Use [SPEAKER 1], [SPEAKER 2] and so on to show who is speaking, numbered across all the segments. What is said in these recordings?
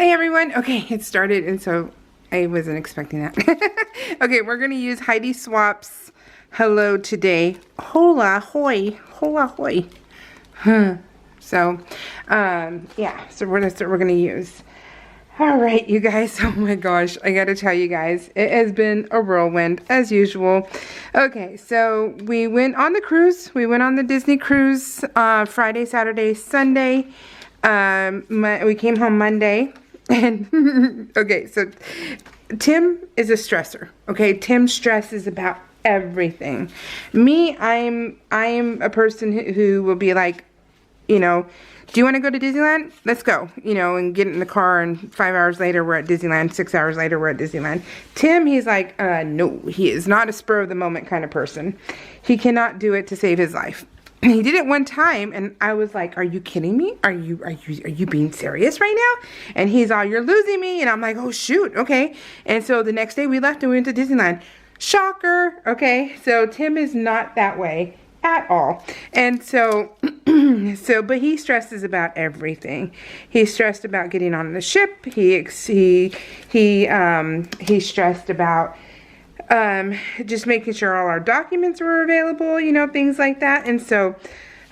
[SPEAKER 1] Hi everyone. Okay, it started and so I wasn't expecting that. Okay, we're gonna use Heidi Swap's Hello Today. Hola hoy. Hola hoy. Huh. So, yeah, so that's what we're gonna use. Alright, you guys. Oh my gosh, I gotta tell you guys, it has been a whirlwind as usual. Okay, so we went on the cruise. We went on the Disney cruise Friday, Saturday, Sunday. We came home Monday. And okay, so Tim is a stressor. Okay, Tim stresses about everything. Me, I'm a person who will be like, you know, do you want to go to Disneyland? Let's go. You know, and get in the car, and 5 hours later we're at Disneyland. 6 hours later we're at Disneyland. Tim, he's like, no, he is not a spur of the moment kind of person. He cannot do it to save his life. He did it one time, and I was like, "Are you kidding me? Are you being serious right now?" And he's all, "You're losing me," and I'm like, "Oh shoot, okay." And so the next day we left and we went to Disneyland. Shocker, okay. So Tim is not that way at all, and so but he stresses about everything. He's stressed about getting on the ship. He's stressed about just making sure all our documents were available, you know, things like that. And so,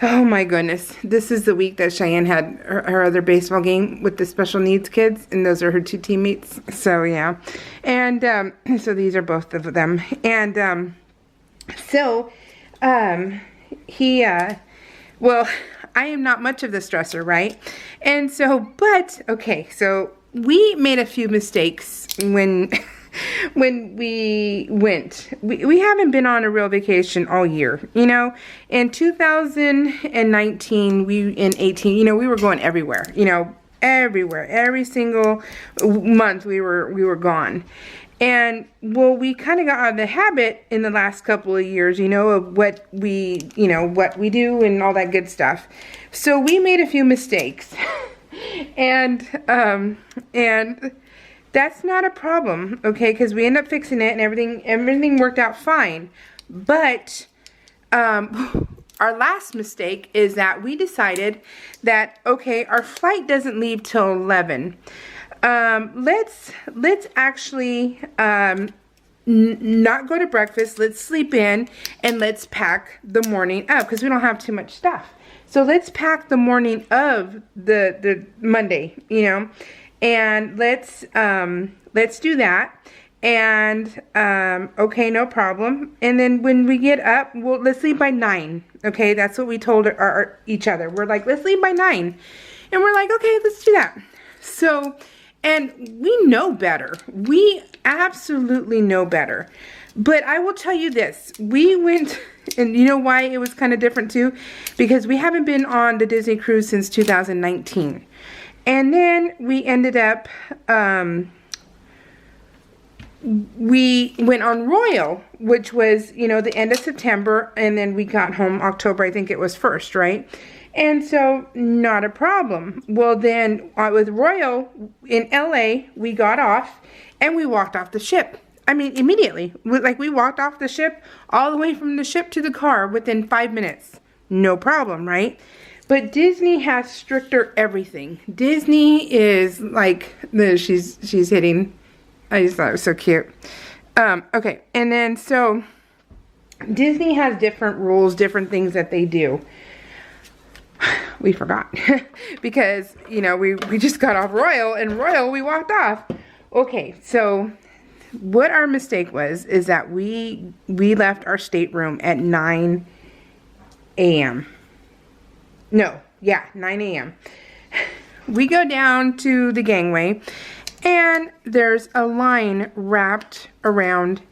[SPEAKER 1] oh my goodness, this is the week that Cheyenne had her other baseball game with the special needs kids, and those are her two teammates. So yeah, and so these are both of them. And well, I am not much of the stressor, right? And so, but okay, so we made a few mistakes when we went. We haven't been on a real vacation all year, you know. In 2019, in 18, you know, we were going everywhere, you know, everywhere. Every single month we were gone. And well, we kind of got out of the habit in the last couple of years, you know, of what we do and all that good stuff. So we made a few mistakes. and that's not a problem, okay, because we end up fixing it and everything worked out fine. But our last mistake is that we decided that, okay, our flight doesn't leave till 11. Let's actually not go to breakfast. Let's sleep in and let's pack the morning up because we don't have too much stuff. So let's pack the morning of the Monday, you know. And let's do that. And okay, no problem. And then when we get up, let's leave by 9. Okay, that's what we told each other. We're like, let's leave by 9. And we're like, okay, let's do that. So, and we know better. We absolutely know better. But I will tell you this, we went, and you know why it was kind of different too? Because we haven't been on the Disney cruise since 2019. And then we ended up, we went on Royal, which was, you know, the end of September, and then we got home October, I think it was 1st, right? And so, not a problem. Well, then, with Royal in LA, we got off, and we walked off the ship. I mean, immediately. We walked off the ship, all the way from the ship to the car within 5 minutes. No problem, right? But Disney has stricter everything. Disney is like, she's hitting. I just thought it was so cute. Okay, and then so Disney has different rules, different things that they do. We forgot because, you know, we just got off Royal, and Royal we walked off. Okay, so what our mistake was is that we left our stateroom at 9 a.m. No, yeah, 9 a.m. We go down to the gangway, and there's a line wrapped around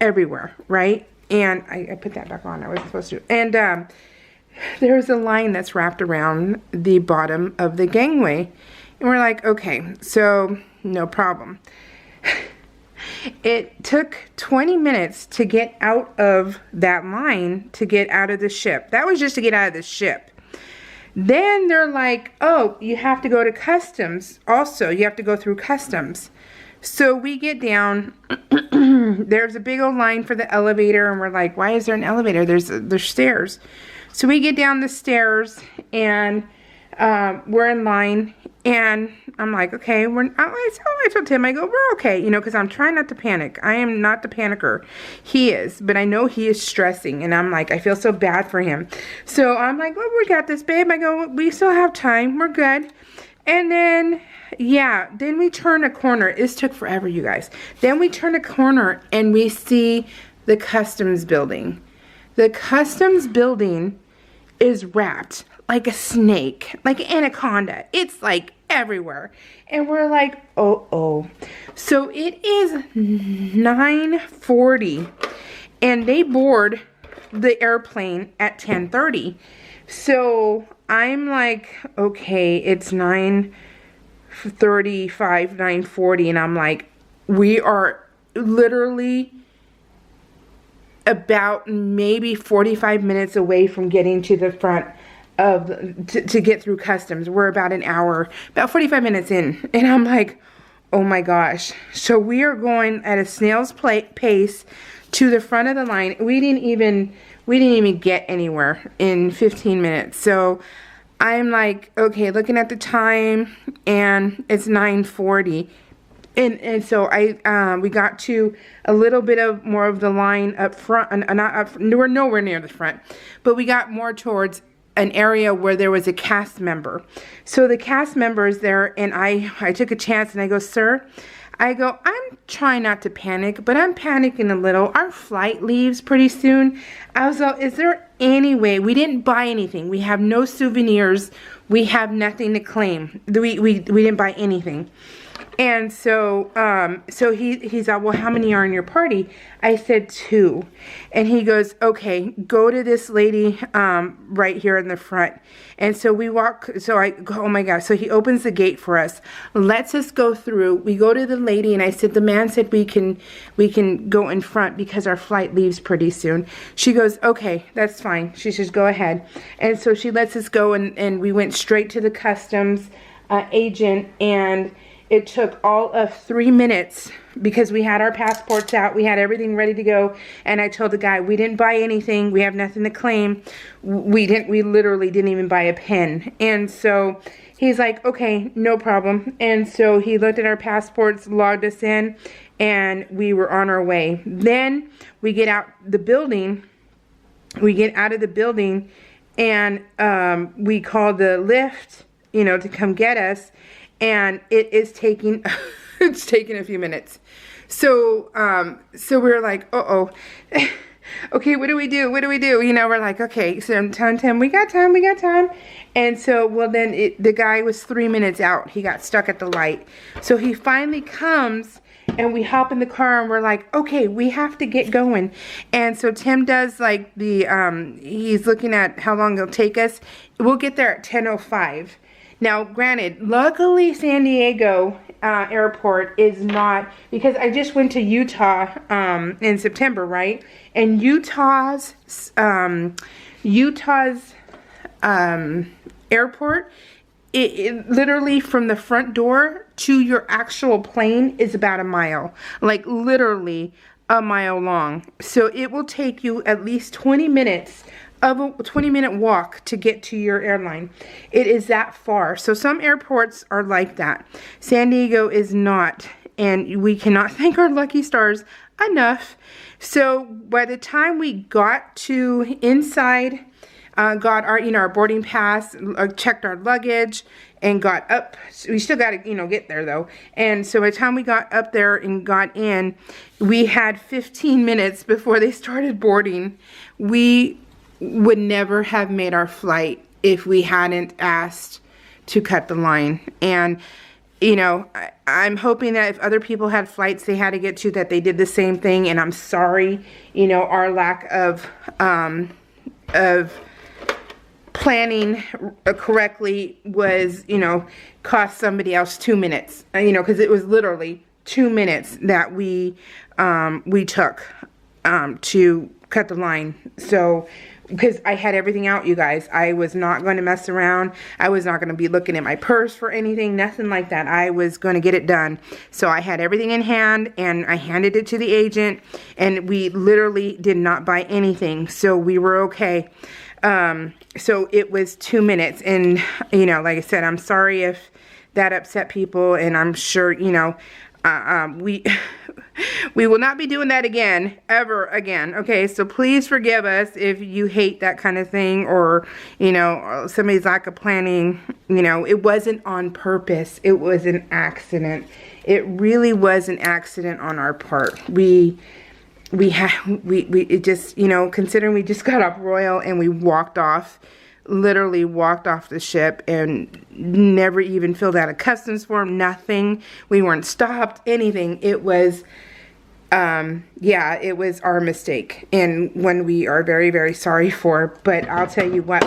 [SPEAKER 1] everywhere, right? And I put that back on, I wasn't supposed to. And there's a line that's wrapped around the bottom of the gangway. And we're like, okay, so no problem. It took 20 minutes to get out of that line, to get out of the ship. That was just to get out of the ship. Then they're like, oh, you have to go to customs also. You have to go through customs. So we get down. There's a big old line for the elevator, and we're like, why is there an elevator? There's stairs. So we get down the stairs, and we're in line, And I'm like, okay, I told Tim, I go, we're okay, you know, because I'm trying not to panic. I am not the panicker. He is, but I know he is stressing, and I'm like, I feel so bad for him. So I'm like, well, we got this, babe. I go, we still have time. We're good. And then, yeah, then we turn a corner. This took forever, you guys. Then we turn a corner, and we see the customs building. The customs building is wrapped like a snake, like an anaconda. It's like everywhere. And we're like, oh. So it is 9:40 and they board the airplane at 10:30. So I'm like, okay, it's 9:35, 9:40, and I'm like, we are literally about maybe 45 minutes away from getting to the front of to get through customs. We're about an hour, about 45 minutes in, and I'm like, oh my gosh. So we are going at a snail's pace to the front of the line. We didn't even get anywhere in 15 minutes. So I'm like, okay, looking at the time, and it's 9:40. And so we got to a little bit of more of the line up front, not up, we're nowhere near the front, but we got more towards an area where there was a cast member. So the cast member is there, and I took a chance, and I go, sir, I go, I'm trying not to panic, but I'm panicking a little. Our flight leaves pretty soon. I was like, is there any way? We didn't buy anything. We have no souvenirs. We have nothing to claim. We didn't buy anything. And so he's like, well, how many are in your party? I said 2. And he goes, okay, go to this lady right here in the front. And so we walk, so I go, oh my gosh. So he opens the gate for us, lets us go through. We go to the lady, and I said, the man said we can go in front because our flight leaves pretty soon. She goes, okay, that's fine. She says, go ahead. And so she lets us go, and we went straight to the customs agent, and it took all of 3 minutes because we had our passports out. We had everything ready to go. And I told the guy, we didn't buy anything. We have nothing to claim. We literally didn't even buy a pen. And so he's like, okay, no problem. And so he looked at our passports, logged us in, and we were on our way. Then we get out the building. We get out of the building, and we call the Lyft, you know, to come get us. And it is taking, it's taking a few minutes. So we're like, uh-oh. Okay, what do we do? What do we do? You know, we're like, okay, so I'm telling him, we got time. And so, well, then the guy was 3 minutes out. He got stuck at the light. So he finally comes, and we hop in the car, and we're like, okay, we have to get going. And so Tim does like he's looking at how long it'll take us. We'll get there at 10:05. Now, granted, luckily San Diego airport is not, because I just went to Utah in September, right? And Utah's airport, it literally from the front door to your actual plane is about a mile. Like literally a mile long. So it will take you at least 20 minutes of a 20-minute walk to get to your airline. It is that far. So some airports are like that. San Diego is not, and we cannot thank our lucky stars enough. So by the time we got to inside, got our, our boarding pass, checked our luggage, and got up. We still got to, get there though. And so by the time we got up there and got in, we had 15 minutes before they started boarding. We would never have made our flight if we hadn't asked to cut the line. And I'm hoping that if other people had flights they had to get to, that they did the same thing. And I'm sorry, our lack of planning correctly was, cost somebody else 2 minutes, because it was literally 2 minutes that we took to cut the line. So because I had everything out, you guys. I was not going to mess around. I was not going to be looking at my purse for anything, nothing like that. I was going to get it done. So I had everything in hand, and I handed it to the agent, and we literally did not buy anything. So we were okay. So it was 2 minutes, and like I said, I'm sorry if that upset people, and I'm sure, you know, we we will not be doing that again, ever again. Okay, so please forgive us if you hate that kind of thing, or, you know, somebody's lack of planning. You know, it wasn't on purpose. It was an accident. It really was an accident on our part. It just, you know, considering we just got off Royal and we walked off, literally walked off the ship and never even filled out a customs form, nothing. We weren't stopped, anything. It was, yeah, it was our mistake, and one we are very, very sorry for. But I'll tell you what,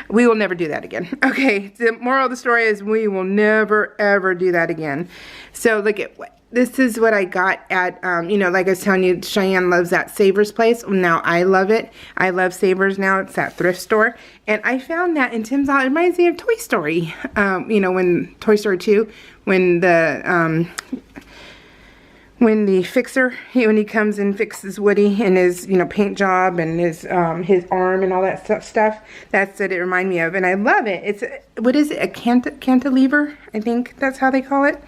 [SPEAKER 1] we will never do that again. Okay, the moral of the story is we will never, ever do that again. So look at what. This is what I got at, you know, like I was telling you, Cheyenne loves that Savers place. Now I love it. I love Savers now. It's that thrift store. And I found that in Tim's Island. It reminds me of Toy Story. You know, when Toy Story 2, when the fixer, when he comes and fixes Woody and his, you know, paint job and his arm and all that stuff. That's what it reminded me of. And I love it. It's, what is it, a cantilever? I think that's how they call it.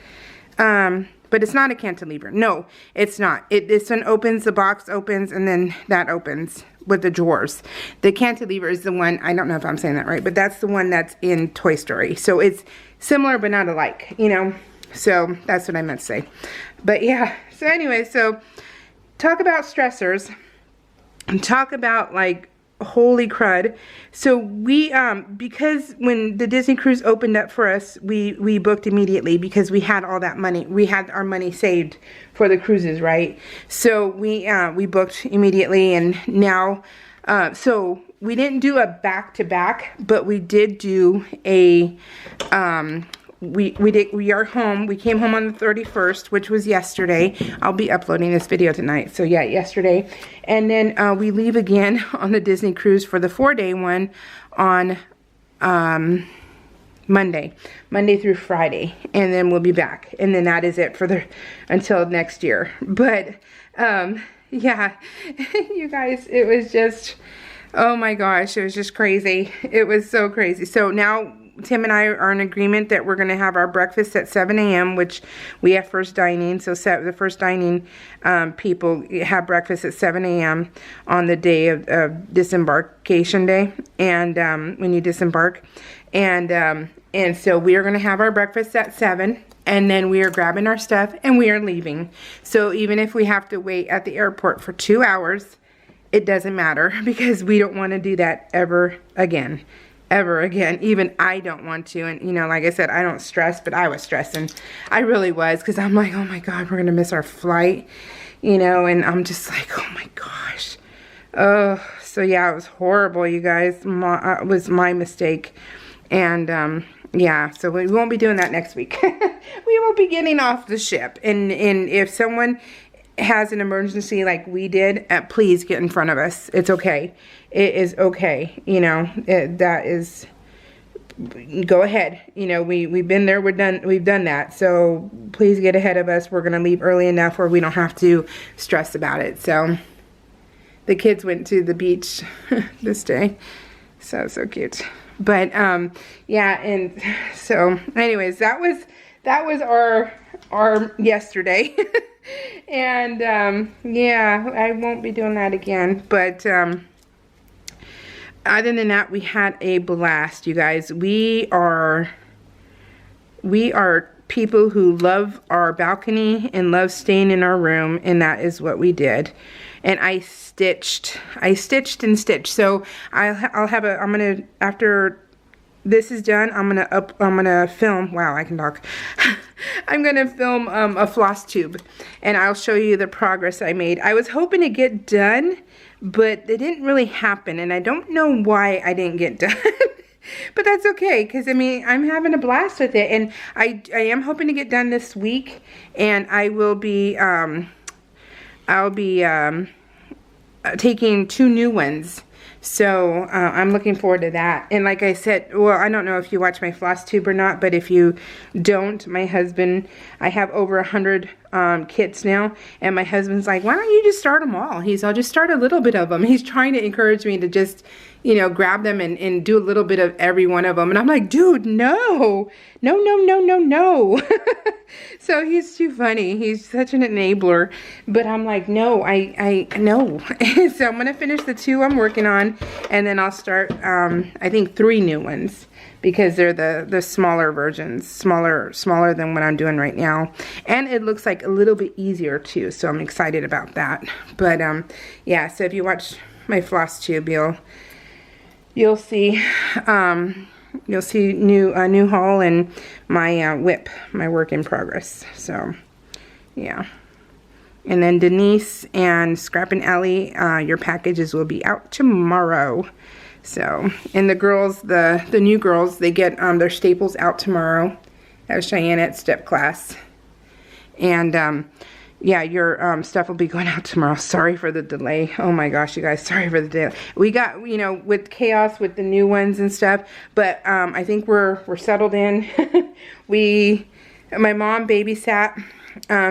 [SPEAKER 1] But it's not a cantilever. No, it's not. This one opens, the box opens, and then that opens with the drawers. The cantilever is the one, I don't know if I'm saying that right, but that's the one that's in Toy Story. So it's similar but not alike, you know. So that's what I meant to say. But yeah, so anyway, so talk about stressors and talk about, like, holy crud. So we because when the Disney cruise opened up for us, we booked immediately because we had all that money. We had our money saved for the cruises, right? So we booked immediately, and now so we didn't do a back-to-back, but we did do a we are home. We came home on the 31st, which was yesterday. I'll be uploading this video tonight. So yeah, yesterday. And then we leave again on the Disney cruise for the 4-day one on Monday through Friday, and then we'll be back. And then that is it for until next year. But yeah, you guys, it was just, oh my gosh, it was just crazy. It was so crazy. So now Tim and I are in agreement that we're going to have our breakfast at 7 a.m., which we have first dining. So the first dining people have breakfast at 7 a.m. on the day of disembarkation day, and when you disembark. And so we are going to have our breakfast at 7, and then we are grabbing our stuff and we are leaving. So even if we have to wait at the airport for 2 hours, it doesn't matter, because we don't want to do that ever again. Ever again. Even I don't want to. And, you know, like I said, I don't stress, but I was stressing. I really was, because I'm like, oh my God, we're going to miss our flight, you know, and I'm just like, oh my gosh. Oh, so yeah, it was horrible, you guys. It was my mistake. And, yeah, so we won't be doing that next week. We won't be getting off the ship. And if someone has an emergency like we did, please get in front of us. It's okay. It is okay. You know, that is, go ahead. You know, we've been there, we've done that. So please get ahead of us. We're going to leave early enough where we don't have to stress about it. So the kids went to the beach this day. So cute. But yeah, and so anyways, that was our yesterday. And yeah, I won't be doing that again. But other than that, we had a blast, you guys. We are people who love our balcony and love staying in our room, and that is what we did. And I stitched and stitched. So I'll have a, I'm gonna, after this is done, I'm gonna film, wow, I can talk. I'm gonna film a floss tube, and I'll show you the progress I made. I was hoping to get done, but it didn't really happen, and I don't know why I didn't get done. But that's okay, because I mean, I'm having a blast with it, and I am hoping to get done this week, and I will be taking 2 new ones. So I'm looking forward to that. And like I said, well, I don't know if you watch my floss tube or not, but if you don't, my husband, I have over 100 kits now, and my husband's like, why don't you just start them all? I'll just start a little bit of them. He's trying to encourage me to just, you know, grab them and do a little bit of every one of them. And I'm like, dude, no. So he's too funny. He's such an enabler. But I'm like, no, I no. So I'm going to finish the 2 I'm working on, and then I'll start, I think 3 new ones, because they're the smaller versions, smaller than what I'm doing right now. And it looks like a little bit easier too, so I'm excited about that. But yeah, so if you watch my floss tube, you'll see new haul and my whip, my work in progress. So yeah. And then Denise and Scrap and Ellie, your packages will be out tomorrow. So, and the girls, the new girls, they get their staples out tomorrow. That was Cheyenne at step class. And yeah, your stuff will be going out tomorrow. Sorry for the delay. Oh my gosh, you guys, sorry for the delay. We got, you know, with chaos with the new ones and stuff, but I think we're settled in. My mom babysat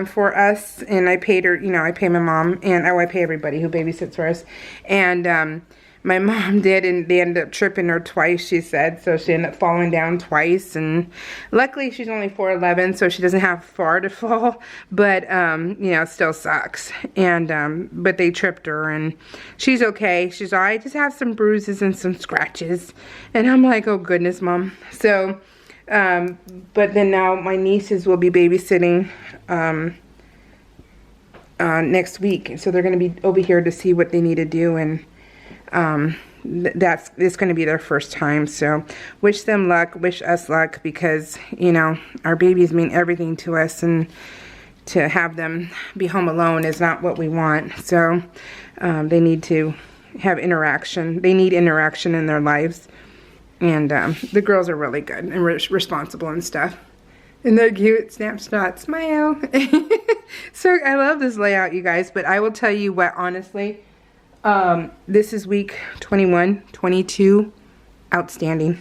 [SPEAKER 1] for us, and I paid her, you know, I pay my mom, and I pay everybody who babysits for us. And my mom did, and they ended up tripping her twice, she said. So she ended up falling down twice. And luckily, she's only 4'11", so she doesn't have far to fall. But, you know, it still sucks. And, but they tripped her, and she's okay. She's all right. Just have some bruises and some scratches. And I'm like, oh, goodness, Mom. So, but then now my nieces will be babysitting next week. So they're going to be over here to see what they need to do, and it's going to be their first time. So wish them luck, wish us luck, because, you know, our babies mean everything to us, and to have them be home alone is not what we want. So they need to have interaction. They need interaction in their lives. And the girls are really good and responsible and stuff. And they're cute. Snapshot, smile. So I love this layout, you guys. But I will tell you what, honestly, this is week 21, 22. Outstanding.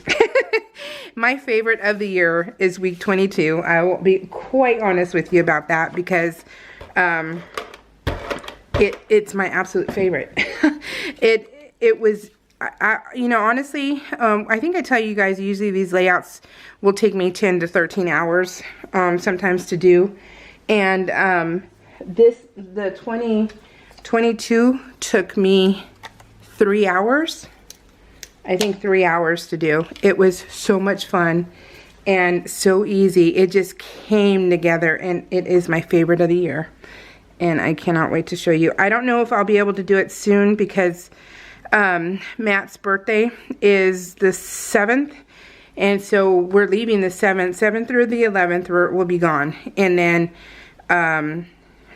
[SPEAKER 1] My favorite of the year is week 22. I will be quite honest with you about that, because it's my absolute favorite. It was, you know, honestly, I think I tell you guys, usually these layouts will take me 10 to 13 hours sometimes to do. And the 2022 took me 3 hours. I think 3 hours to do. It was so much fun and so easy. It just came together, and it is my favorite of the year. And I cannot wait to show you. I don't know if I'll be able to do it soon, because Matt's birthday is the 7th. And so we're leaving the 7th through the 11th, we'll be gone. And then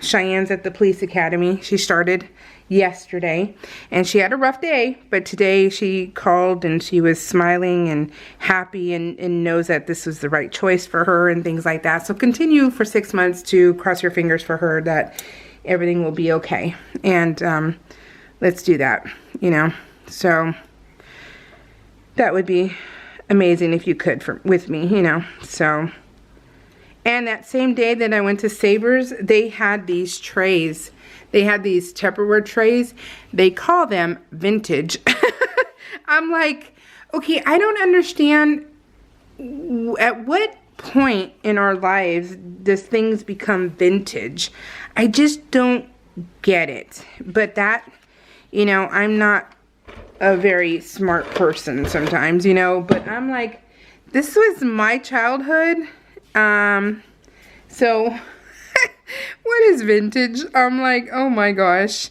[SPEAKER 1] Cheyenne's at the police academy. She started yesterday, and she had a rough day, but today she called and she was smiling and happy, and knows that this was the right choice for her and things like that. So continue for 6 months to cross your fingers for her that everything will be okay. And let's do that, you know. So that would be amazing if you could with me, you know. So, and that same day that I went to Savers, they had these trays. They had these Tupperware trays. They call them vintage. I'm like, okay, I don't understand at what point in our lives does things become vintage. I just don't get it. But that, you know, I'm not a very smart person sometimes, you know, but I'm like, this was my childhood. So what is vintage? I'm like, oh my gosh.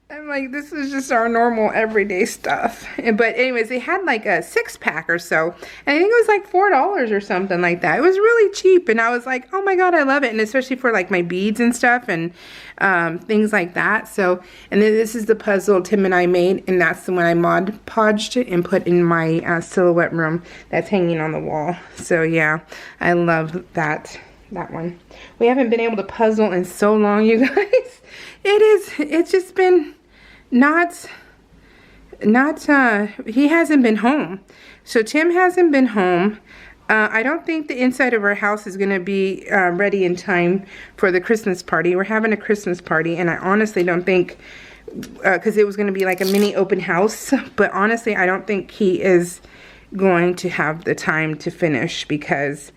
[SPEAKER 1] I'm like, this is just our normal everyday stuff. But anyways, they had like a 6-pack or so. And I think it was like $4 or something like that. It was really cheap. And I was like, oh my God, I love it. And especially for like my beads and stuff and things like that. So, and then this is the puzzle Tim and I made. And that's the one I Mod Podged and put in my silhouette room that's hanging on the wall. So yeah, I love that one. We haven't been able to puzzle in so long, you guys. It's just been he hasn't been home. So Tim hasn't been home. I don't think the inside of our house is going to be ready in time for the Christmas party. We're having a Christmas party, and I honestly don't think, because it was going to be like a mini open house, but honestly, I don't think he is going to have the time to finish because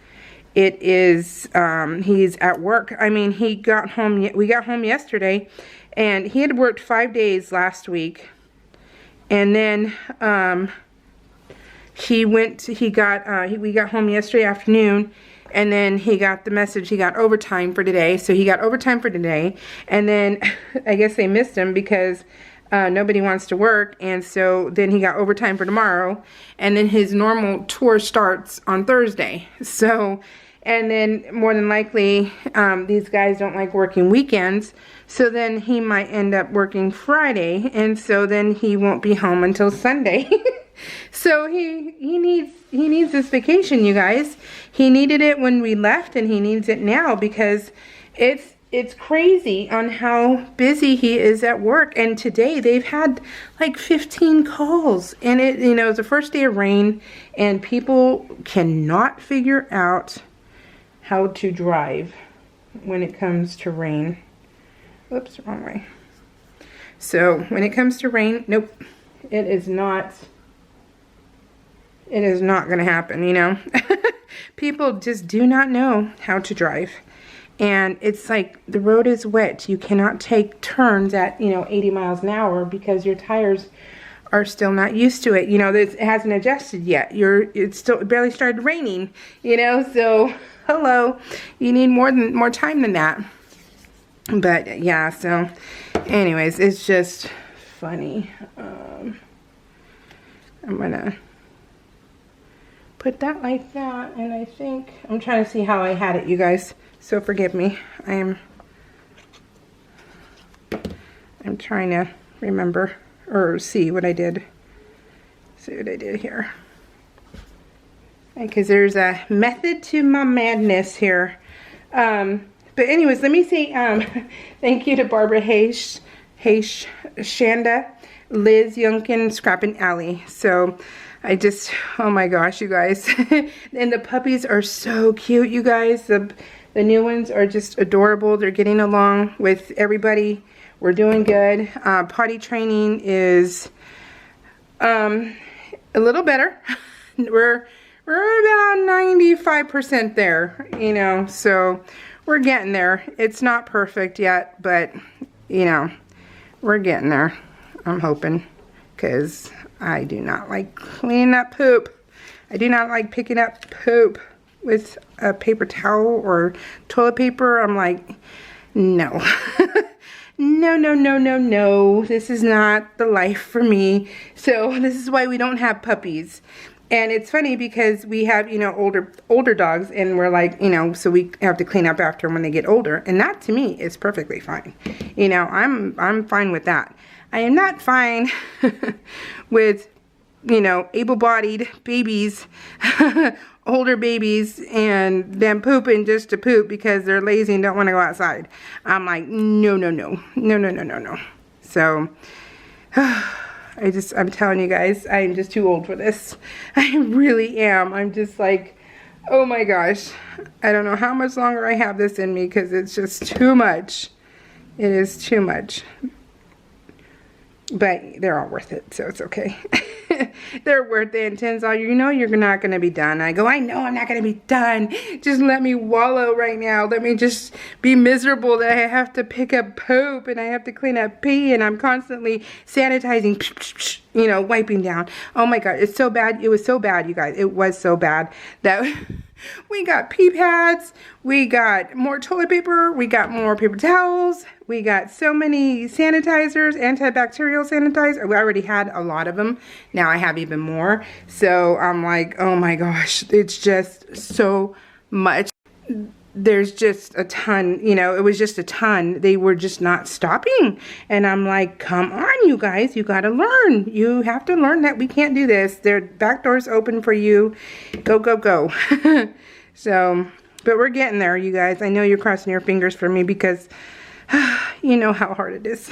[SPEAKER 1] it is, he's at work. I mean, we got home yesterday, and he had worked 5 days last week, and then, we got home yesterday afternoon, and then he got the message he got overtime for today. So he got overtime for today, and then I guess they missed him because nobody wants to work, and so then he got overtime for tomorrow, and then his normal tour starts on Thursday. So, and then more than likely, these guys don't like working weekends, so then he might end up working Friday, and so then he won't be home until Sunday. So he needs this vacation, you guys. He needed it when we left, and he needs it now because it's crazy on how busy he is at work. And today they've had like 15 calls, and it's the first day of rain, and people cannot figure out how to drive when it comes to rain. Whoops, wrong way. So when it comes to rain, nope, it is not going to happen, People just do not know how to drive. And it's like the road is wet. You cannot take turns at, 80 miles an hour because your tires are still not used to it. It hasn't adjusted yet. It's still barely started raining, so hello. You need more time than that. But yeah, so anyways, it's just funny. I'm gonna put that like that, and I think I'm trying to see how I had it, you guys, so forgive me. I'm trying to remember or see what I did here, because there's a method to my madness here. But anyways, let me say thank you to Barbara Hayes, Shanda, Liz Yunkin, Scrap and Allie. So oh my gosh, you guys. And the puppies are so cute, you guys. The new ones are just adorable. They're getting along with everybody. We're doing good. Potty training is a little better. We're about 95% there, so we're getting there. It's not perfect yet, but we're getting there. I'm hoping, because I do not like cleaning up poop. I do not like picking up poop with a paper towel or toilet paper. I'm like, no. No. This is not the life for me. So this is why we don't have puppies. And it's funny because we have, older dogs, and we're like, so we have to clean up after them when they get older. And that to me is perfectly fine. I'm fine with that. I am not fine with, able-bodied babies, older babies, and them pooping just to poop because they're lazy and don't want to go outside. I'm like, no. So, I'm telling you guys, I'm just too old for this. I really am. I'm just like, oh my gosh. I don't know how much longer I have this in me because it's just too much. It is too much. But they're all worth it, so it's okay. They're worth it. And Tenzal, you're not going to be done. I go, I know I'm not going to be done. Just let me wallow right now. Let me just be miserable that I have to pick up poop and I have to clean up pee and I'm constantly sanitizing, wiping down. Oh my God, it's so bad. It was so bad, you guys. It was so bad that we got pee pads, we got more toilet paper, we got more paper towels, we got so many sanitizers, antibacterial sanitizer. We already had a lot of them. Now I have even more. So I'm like, oh my gosh, it's just so much. There's just a ton, it was just a ton. They were just not stopping. And I'm like, come on, you guys, you got to learn. You have to learn that we can't do this. Their back door's open for you. Go, go, go. So, but we're getting there, you guys. I know you're crossing your fingers for me because you know how hard it is.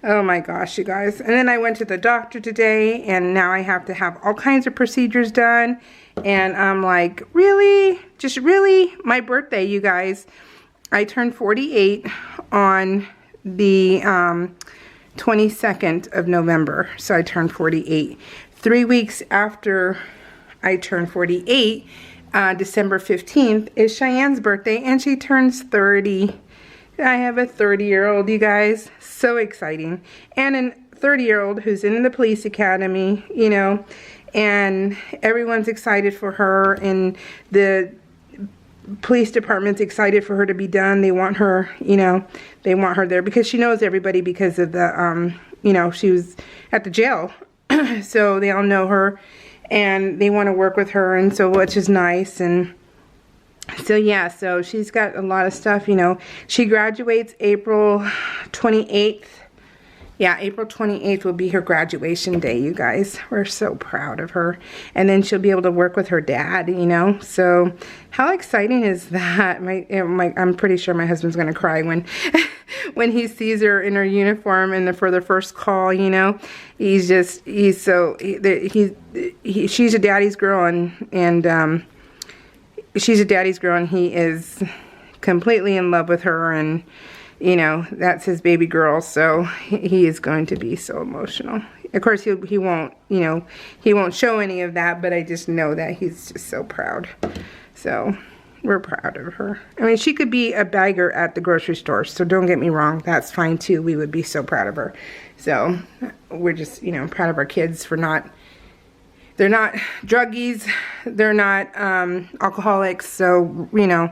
[SPEAKER 1] Oh my gosh, you guys. And then I went to the doctor today, and now I have to have all kinds of procedures done. And I'm like, really? Just really? My birthday, you guys. I turned 48 on the 22nd of November. So I turned 48. 3 weeks after I turned 48, December 15th, is Cheyenne's birthday, and she turns 30. I have a 30-year-old, you guys. So exciting. And a 30-year-old who's in the police academy, you know, and everyone's excited for her, and the police department's excited for her to be done. They want her, you know, they want her there because she knows everybody because of the, you know, she was at the jail. So they all know her, and they want to work with her, and so, which is nice. And so yeah, so she's got a lot of stuff, you know. She graduates April 28th. Yeah, April 28th will be her graduation day, you guys. We're so proud of her. And then she'll be able to work with her dad, you know. So how exciting is that? I'm pretty sure my husband's going to cry when when he sees her in her uniform and for the first call, you know. She's a daddy's girl, and she's a daddy's girl, and he is completely in love with her, and you know, that's his baby girl, so he is going to be so emotional. Of course, he won't, you know, he won't show any of that, but I just know that he's just so proud. So we're proud of her. I mean, she could be a bagger at the grocery store, so don't get me wrong, that's fine too. We would be so proud of her. So we're just, you know, proud of our kids for not, they're not druggies, they're not alcoholics, so, you know,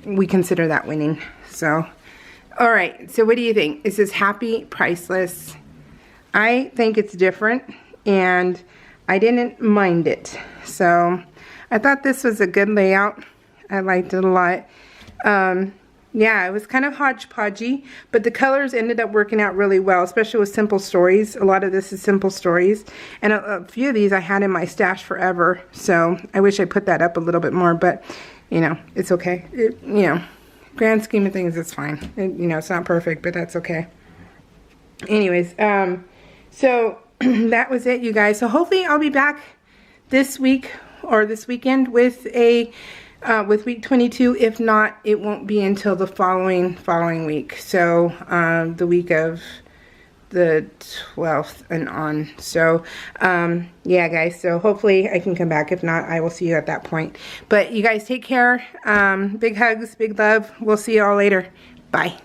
[SPEAKER 1] we consider that winning. So all right, so what do you think? Is this happy, priceless? I think it's different, and I didn't mind it. So I thought this was a good layout. I liked it a lot. Yeah, it was kind of hodgepodgey, but the colors ended up working out really well, especially with simple stories. A lot of this is simple stories, and a few of these I had in my stash forever, so I wish I put that up a little bit more, but, you know, it's okay. You know, grand scheme of things, it's fine. You know, it's not perfect, but that's okay. Anyways, so that was it, you guys. So hopefully I'll be back this week or this weekend with with week 22. If not, it won't be until the following week. So the week of the 12th and on. So yeah, guys, so hopefully I can come back. If not, I will see you at that point. But you guys take care. Big hugs, big love. We'll see you all later. Bye.